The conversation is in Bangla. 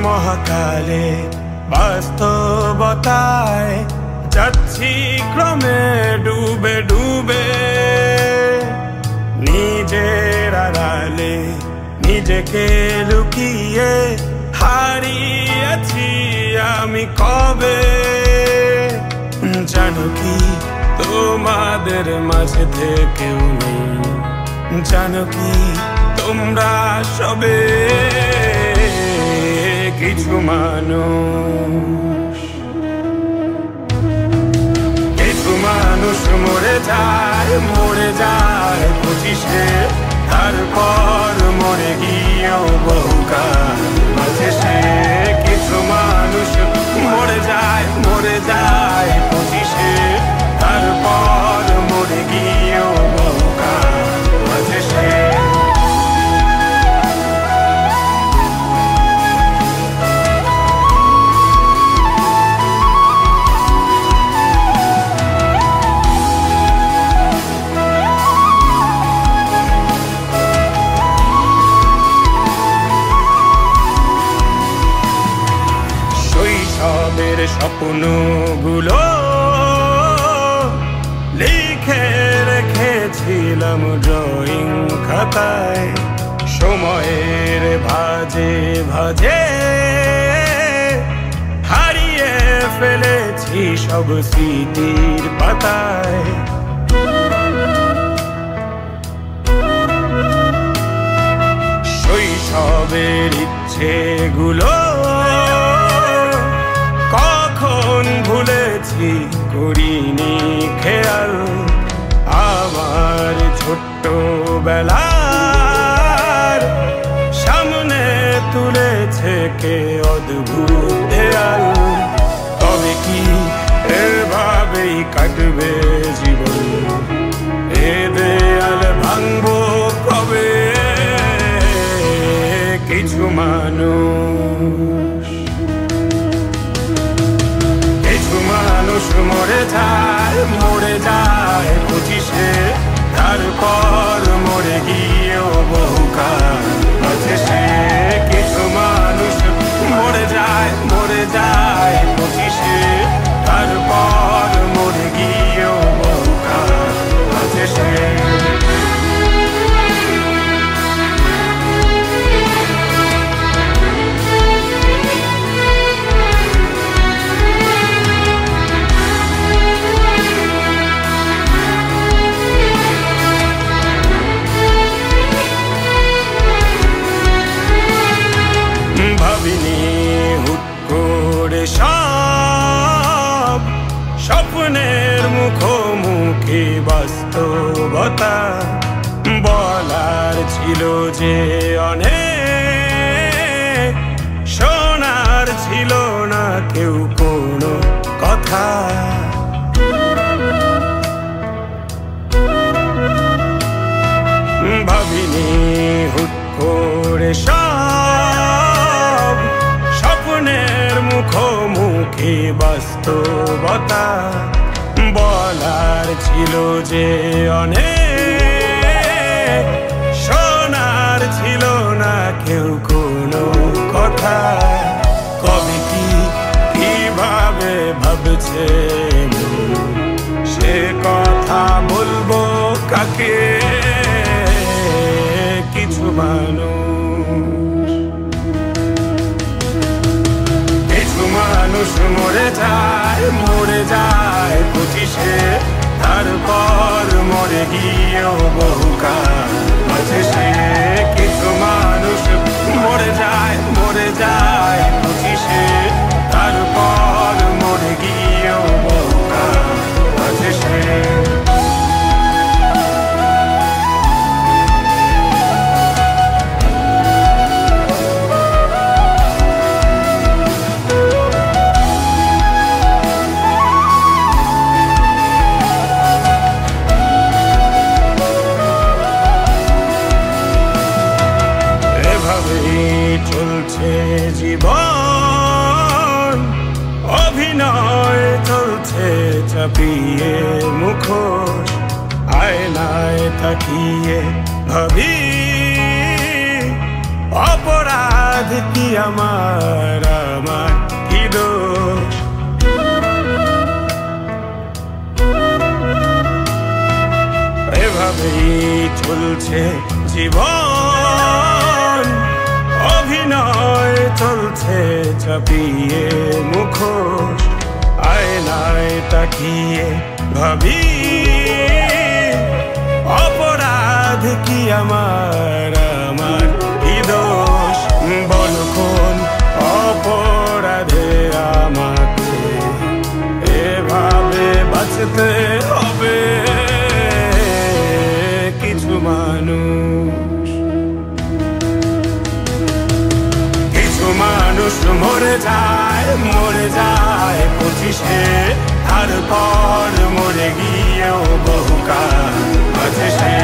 মহাকালে বাস্তবতায় যাচ্ছি ক্রমে ডুবে ডুবে নিজের আড়ালে নিজেকে লুকিয়ে হারিয়েছি আমি কবে জানো কি তোমাদের মাঝে থেকেও নেই জানো কি তোমরা সবে কিছু মানুষ মরে যায় 25-এ তারপর মরে গিয়েও বহুকাল মাঝে সে কিছু মানুষ মরে যায় 25-এ তারপর মরে গিয়েও বহুকাল মাঝে সে স্বপ্নগুলো লিখে রেখেছিলাম ড্রয়িং খাতায় সময়ের ভাজে ভাজে হারিয়ে ফেলেছি সব স্মৃতির পাতায় শৈশবের ইচ্ছেগুলো ভুলেছি করিনি খেয়াল আমার ছোট্ট বেলার সামনে তুলেছে কে অদ্ভুত দেয়াল তবে কি এভাবেই কাটবে জীবন এ দেয়াল ভাঙবো কবে কিছু মানুষ মরে যায় 25-এ তারপর মরে গিয়েও বহুকাল মাঝে সে কিছু মানুষ মরে যায় 25-এ তারপর মরে গিয়েও বহুকাল মাঝে সে সব স্বপ্নের মুখোমুখি বাস্তবতা বলার ছিল যে অনেক শোনার ছিল না কেউ কোনো কথা ভাবিনি হুট করে সব স্বপ্নের মুখোমুখি বাস্তবতা বলার ছিল যে অনেক শোনার ছিল না কেউ কোনো কথা কবে কি কিভাবে ভাবছে সে কথা বলবো কাকে কিছু মানুষ মরে যায় 25-এ তারপর মরে গিয়েও বহুকাল মাঝে সে কিছু মানুষ মরে যায় 25-এ তারপর মরে গিয়েও বহুকাল মাঝে সে চলছে জীবন অভিনয় চলছে চাপিয়ে মুখোশ আয়নায় তাকিয়ে ভাবি অপরাধ কি আমার পথেই চলছে জীবন, অভিনয় চলছে চাপিয়ে মুখোশ। আয়নায় তাকিয়ে ভাবি অপরাধ কি আমার, আমার কি দোষ? বল কোন অপরাধে আমাকে এভাবে বাঁচতে হবে? কিছু মানুষ মরে যায় 25-এ, তারপর মরে গিয়েও বহুকাল আছে সে।